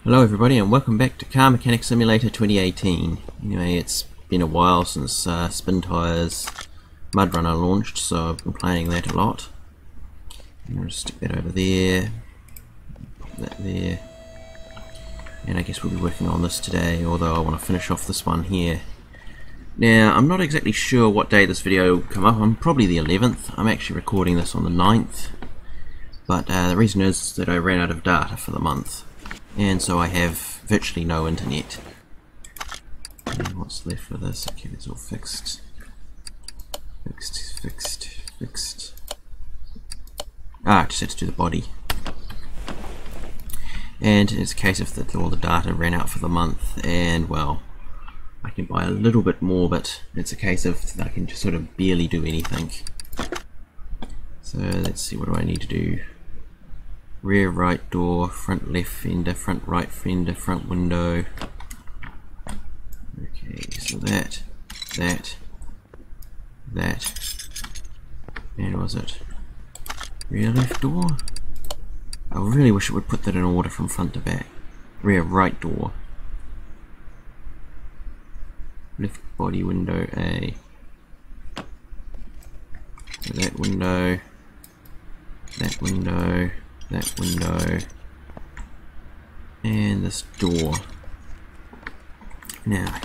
Hello everybody and welcome back to Car Mechanic Simulator 2018. Anyway, it's been a while since Spin Tyre's Mud Runner launched, so I've been playing that a lot. I'm going to stick that over there, pop that there, and I guess we'll be working on this today, although I want to finish off this one here. Now, I'm not exactly sure what day this video will come up. I'm probably the 11th. I'm actually recording this on the 9th, but the reason is that I ran out of data for the month. And so I have virtually no internet. And what's left for this? Okay, it's all fixed. Fixed. Ah, I just had to do the body. And it's a case of that all the data ran out for the month, and well, I can buy a little bit more, but it's a case of that I can just sort of barely do anything. So let's see, what do I need to do? Rear right door, front left fender, front right fender, front window. Okay, so that, and was it rear left door? I really wish it would put that in order from front to back. Rear right door, left body window A, so that window, that window, and this door. Now,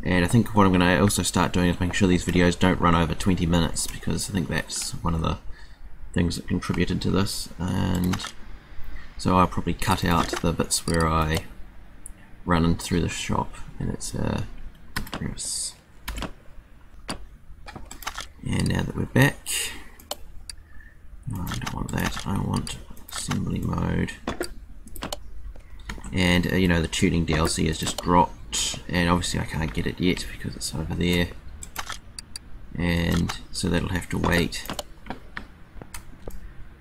and I think what I'm going to also start doing is making sure these videos don't run over 20 minutes, because I think that's one of the things that contributed to this. And so I'll probably cut out the bits where I run in through the shop, and it's yes. And now that we're back, I don't want that, I want assembly mode. And you know, the tuning DLC has just dropped, and obviously I can't get it yet because it's over there, and so that'll have to wait.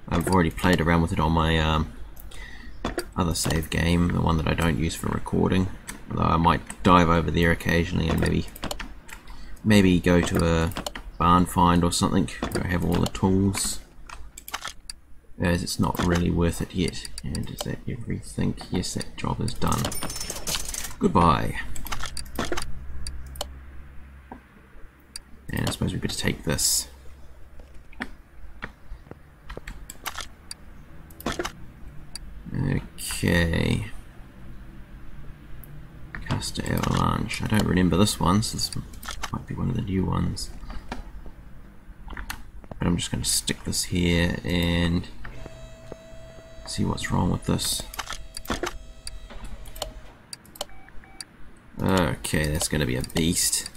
I've already played around with it on my other save game, the one that I don't use for recording, although I might dive over there occasionally and maybe go to a barn find or something where I have all the tools, as it's not really worth it yet. And is that everything? Yes, that job is done. Goodbye. And I suppose we better take this. Okay. Caster Avalanche. I don't remember this one, so this might be one of the new ones. But I'm just going to stick this here and see what's wrong with this. Okay, that's going to be a beast.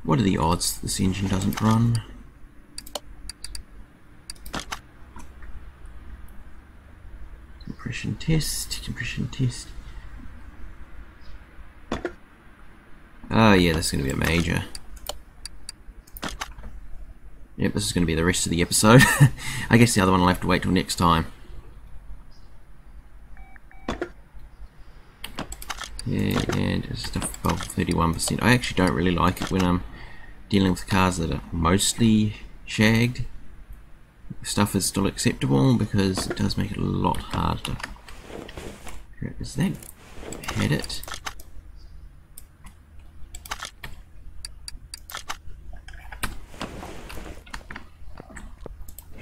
What are the odds that this engine doesn't run? Compression test. Oh yeah, that's going to be a major. Yep, this is going to be the rest of the episode. I guess the other one will have to wait till next time. Yeah, and it's stuff above 31%. I actually don't really like it when I'm dealing with cars that are mostly shagged. Stuff is still acceptable because it does make it a lot harder. Is that had it?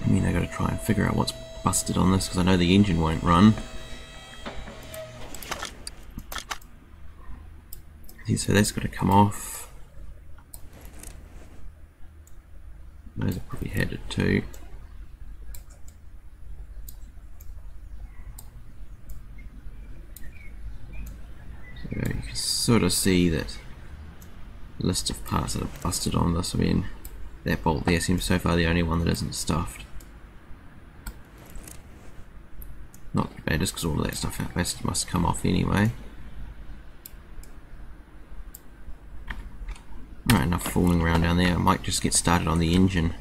I mean, I gotta try and figure out what's busted on this because I know the engine won't run. So that's got to come off. Those have probably had it too. So you can sort of see that list of parts that are busted on this. I mean, that bolt there seems so far the only one that isn't stuffed. Not too bad, just because all of that stuff must come off anyway. Alright, enough fooling around down there. I might just get started on the engine.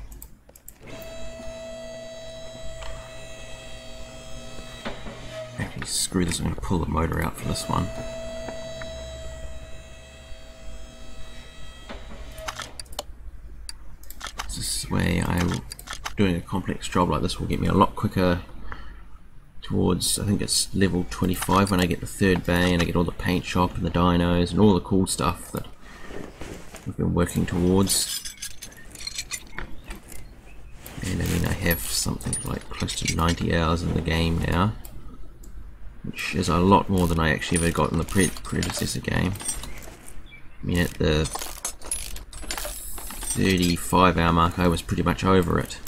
Actually, screw this, I'm going to pull the motor out for this one. This way, doing a complex job like this will get me a lot quicker towards, I think it's level 25 when I get the third bay and I get all the paint shop and the dinos and all the cool stuff that we've been working towards. And I mean, I have something like close to 90 hours in the game now, which is a lot more than I actually ever got in the predecessor game. I mean, at the 35 hour mark I was pretty much over it.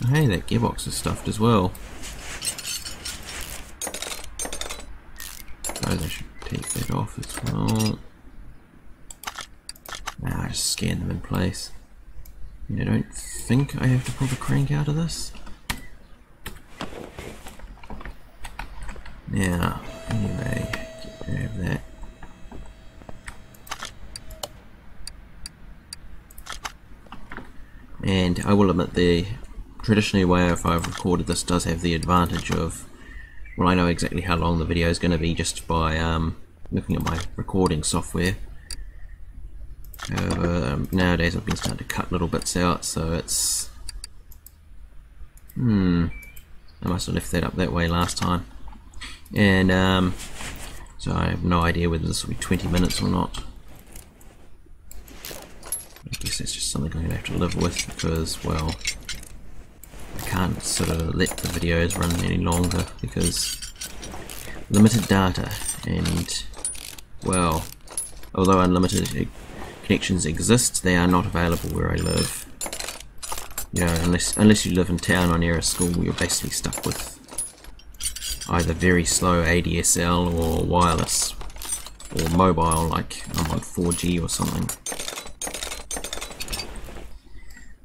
Oh, hey, that gearbox is stuffed as well. Suppose I should take that off as well. Nah, I just scan them in place. I don't think I have to pull the crank out of this. Now, anyway, get rid of that. And I will admit, the traditionally way if I've recorded this does have the advantage of, well, I know exactly how long the video is going to be just by looking at my recording software. However, nowadays I've been starting to cut little bits out, so it's... I must have left that up that way last time. And so I have no idea whether this will be 20 minutes or not. I guess that's just something I'm going to have to live with because, well, I can't sort of let the videos run any longer because limited data and, well, although unlimited connections exist, they are not available where I live. You know, unless you live in town or near a school, you're basically stuck with either very slow ADSL or wireless or mobile, like I'm on 4G or something.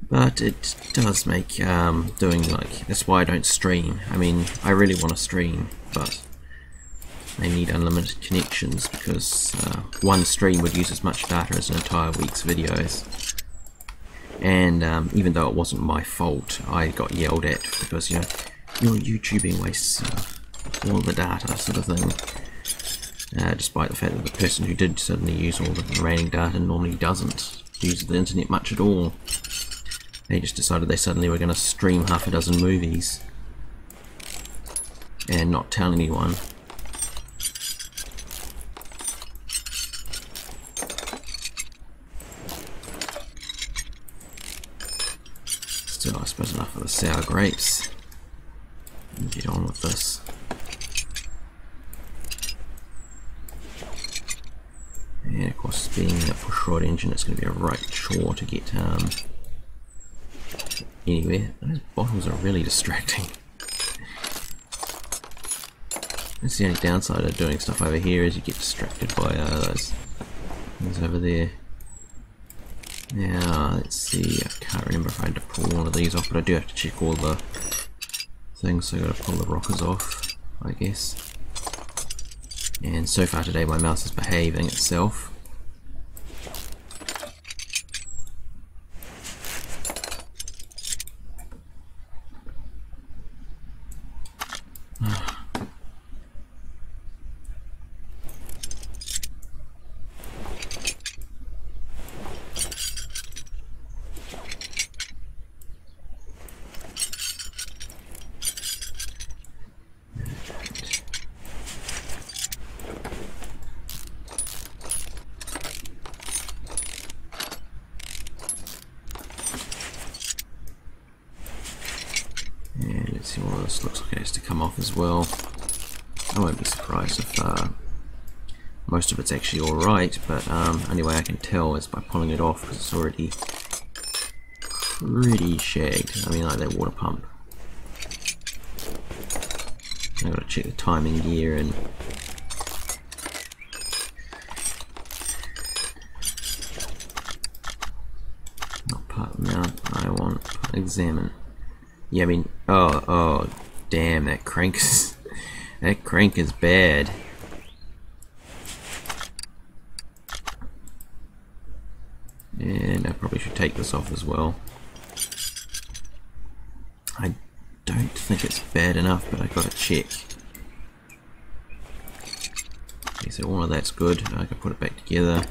But it does make doing, like, that's why I don't stream. I mean, I really want to stream, but I need unlimited connections because one stream would use as much data as an entire week's videos. And even though it wasn't my fault, I got yelled at because, you know, your YouTubing wastes all the data, sort of thing. Despite the fact that the person who did suddenly use all the remaining data normally doesn't use the internet much at all. They just decided they suddenly were going to stream half a dozen movies and not tell anyone. Still, I suppose enough of the sour grapes. Get on with this. And of course, being a pushrod engine, it's going to be a right chore to get anywhere. Those bottles are really distracting. That's the only downside of doing stuff over here, is you get distracted by those things over there. Now, let's see, I can't remember if I had to pull one of these off, but I do have to check all the things, so I've got to pull the rockers off, I guess. And so far today my mouse is behaving itself. And let's see what this looks like it has to come off as well. I won't be surprised if most of it's actually alright, but only way I can tell is by pulling it off because it's already pretty shagged. I mean, like that water pump. I've got to check the timing gear and not part mount, I want examine. Yeah, I mean, oh, damn, that crank is, that crank is bad. And I probably should take this off as well. I don't think it's bad enough, but I've got to check. Okay, so all of that's good. I can put it back together.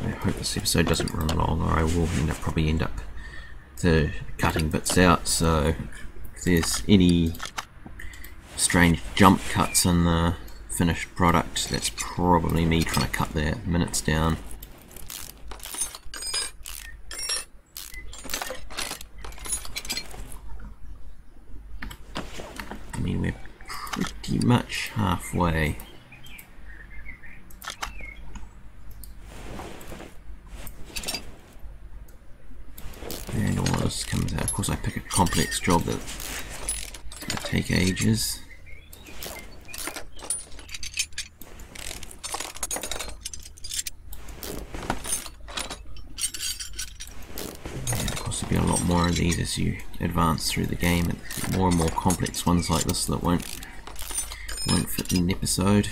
I hope this episode doesn't run long, or I will probably end up cutting bits out. So if there's any strange jump cuts in the finished product, that's probably me trying to cut the minutes down. I mean, we're pretty much halfway. And all this comes out. Of course, I pick a complex job that will take ages. And of course, there'll be a lot more of these as you advance through the game, and more complex ones like this that won't fit in an episode.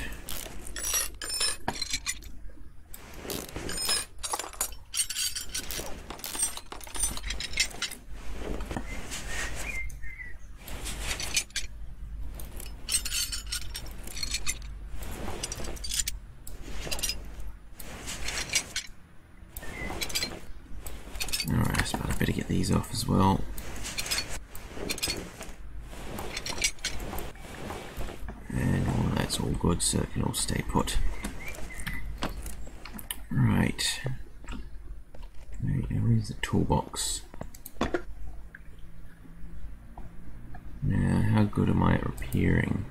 Alright, I suppose I better get these off as well. And all that's all good, so it can all stay put. Right. Where's the toolbox? Now, how good am I at repairing?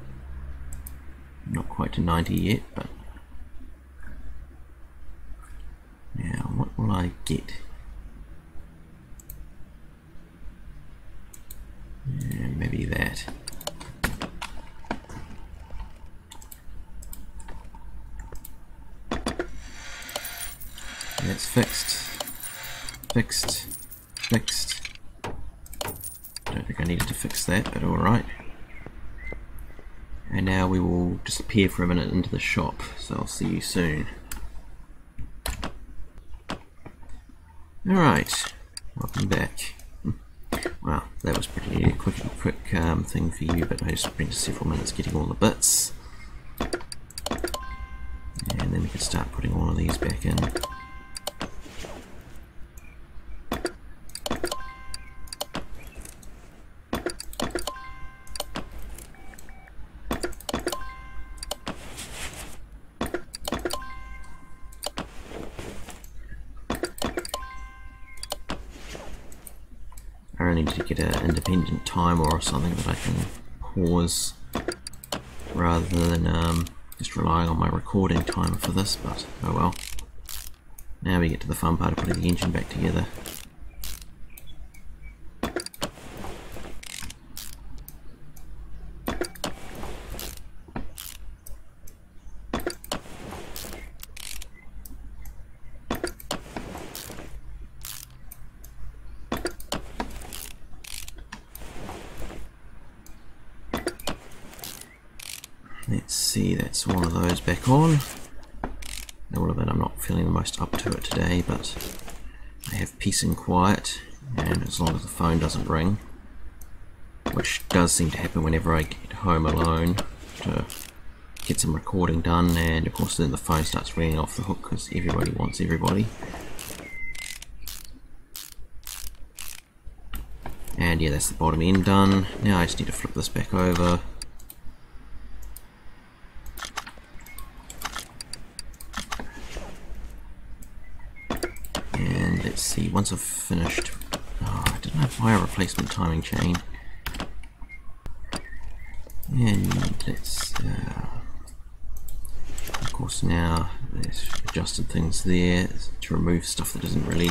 Not quite to 90 yet, but... Now, what will I get? Yeah, maybe that. That's fixed. Fixed. Don't think I needed to fix that, but alright. And now we will disappear for a minute into the shop, so I'll see you soon. Alright, welcome back. Well, that was pretty a quick thing for you, but I just spent several minutes getting all the bits. And then we can start putting all of these back in. I really need to get an independent timer or something that I can pause rather than just relying on my recording timer for this, but oh well. Now we get to the fun part of putting the engine back together. Let's see, that's one of those back on. All of it, I'm not feeling the most up to it today, but I have peace and quiet, and as long as the phone doesn't ring, which does seem to happen whenever I get home alone to get some recording done, and of course then the phone starts ringing off the hook because everybody wants everybody. And yeah, that's the bottom end done. Now I just need to flip this back over. And let's see, once I've finished... Oh, I didn't have my replacement timing chain. And let's... of course now, there's adjusted things there to remove stuff that doesn't really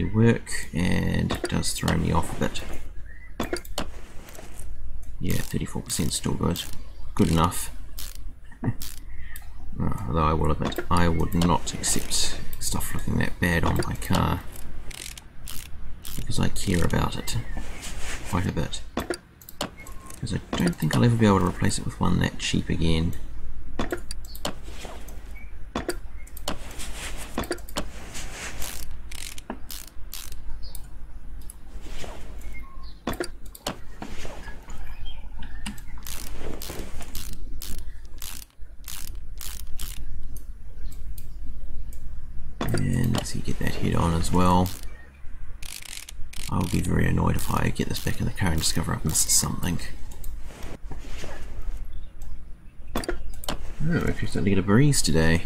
work, and it does throw me off a bit. Yeah, 34% still good. Good enough. Although I will admit, I would not accept stuff looking that bad on my car, because I care about it quite a bit. Because I don't think I'll ever be able to replace it with one that cheap again. so you get that head on as well. I will be very annoyed if I get this back in the car and discover I've missed something. Oh, we're starting to get a breeze today,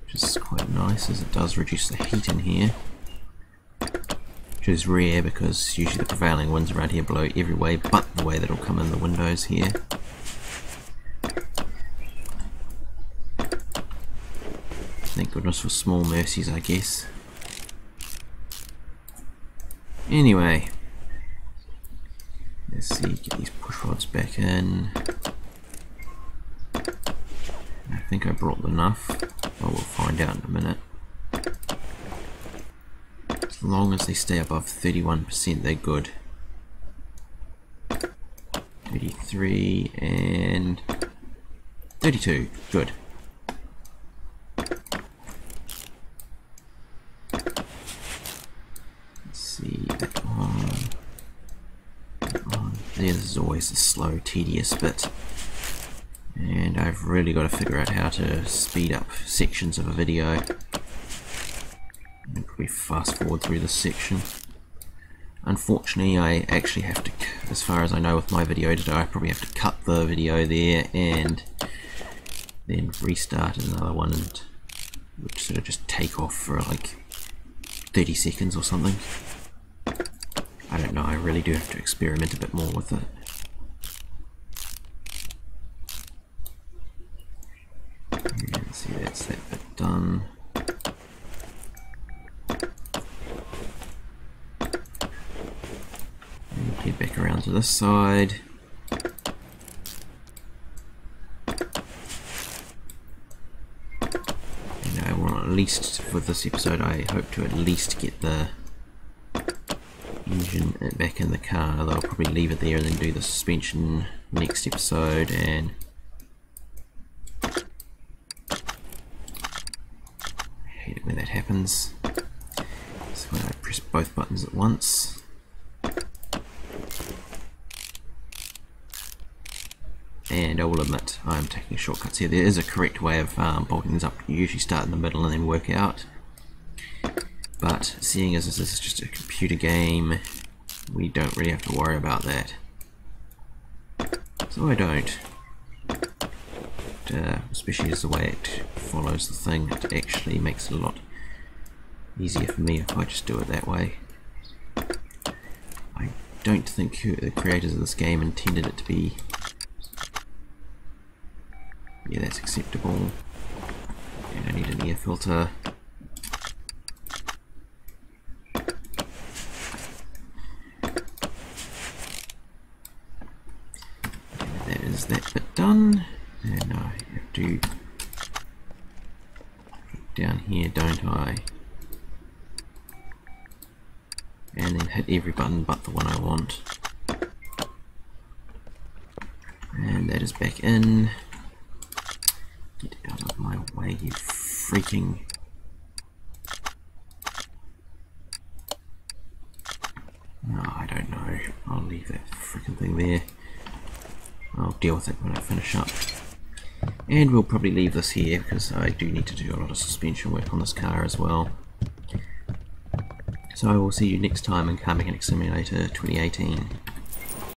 which is quite nice as it does reduce the heat in here. Which is rare because usually the prevailing winds around here blow every way but the way that will come in the windows here. Thank goodness for small mercies, I guess. Anyway, let's see, get these push rods back in. I think I brought enough. Well, we'll find out in a minute. As long as they stay above 31%, they're good. 33 and 32, good. Let's see, that on. This is always a slow, tedious bit. And I've really got to figure out how to speed up sections of a video. And probably fast forward through this section. Unfortunately, I actually have to, as far as I know with my video editor, I probably have to cut the video there and then restart another one, and would sort of just take off for like 30 seconds or something. I don't know, I really do have to experiment a bit more with it. Yeah, see, that's that bit done. And head back around to this side. And I want at least, with this episode, I hope to at least get the engine back in the car, although I'll probably leave it there and then do the suspension next episode. And I hate it when that happens. So when I press both buttons at once. And I will admit I'm taking shortcuts here. There is a correct way of bolting these up. You usually start in the middle and then work out. But seeing as this is just a computer game, we don't really have to worry about that. So I don't. Especially as the way it follows the thing, it actually makes it a lot easier for me if I just do it that way. I don't think the creators of this game intended it to be... Yeah, that's acceptable. And I need an air filter. That is that bit done. And I have to look down here, don't I? And then hit every button but the one I want. And that is back in. Get out of my way, you freaking... No, I don't know. I'll leave that freaking thing there. I'll deal with it when I finish up. And we'll probably leave this here because I do need to do a lot of suspension work on this car as well. So I will see you next time in Car Mechanic Simulator 2018.